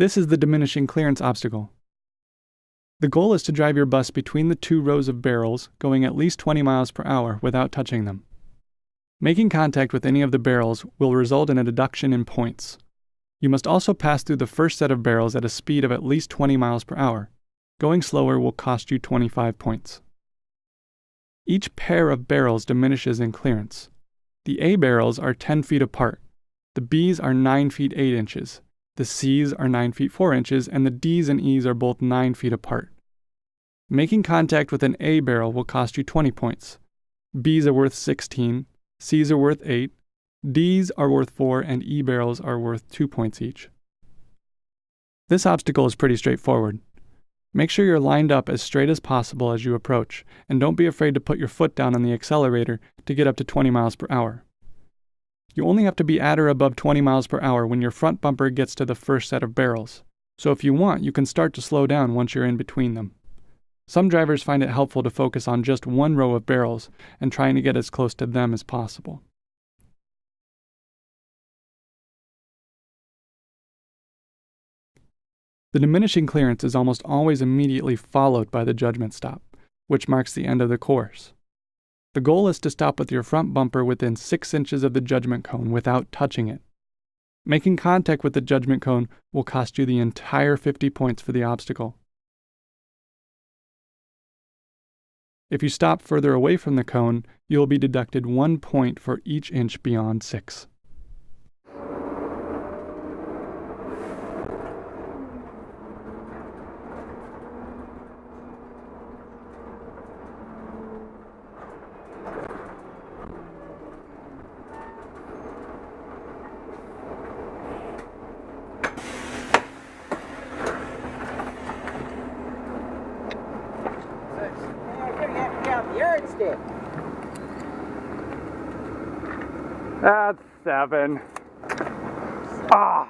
This is the diminishing clearance obstacle. The goal is to drive your bus between the two rows of barrels, going at least 20 miles per hour without touching them. Making contact with any of the barrels will result in a deduction in points. You must also pass through the first set of barrels at a speed of at least 20 miles per hour. Going slower will cost you 25 points. Each pair of barrels diminishes in clearance. The A barrels are 10 feet apart. The B's are 9 feet 8 inches. The C's are 9 feet 4 inches, and the D's and E's are both 9 feet apart. Making contact with an A barrel will cost you 20 points. B's are worth 16, C's are worth 8, D's are worth 4, and E barrels are worth 2 points each. This obstacle is pretty straightforward. Make sure you're lined up as straight as possible as you approach, and don't be afraid to put your foot down on the accelerator to get up to 20 miles per hour. You only have to be at or above 20 miles per hour when your front bumper gets to the first set of barrels, so if you want, you can start to slow down once you're in between them. Some drivers find it helpful to focus on just one row of barrels and trying to get as close to them as possible. The diminishing clearance is almost always immediately followed by the judgment stop, which marks the end of the course. The goal is to stop with your front bumper within 6 inches of the judgment cone without touching it. Making contact with the judgment cone will cost you the entire 50 points for the obstacle. If you stop further away from the cone, you will be deducted 1 point for each inch beyond 6. Yardstick. That's 7. Ah!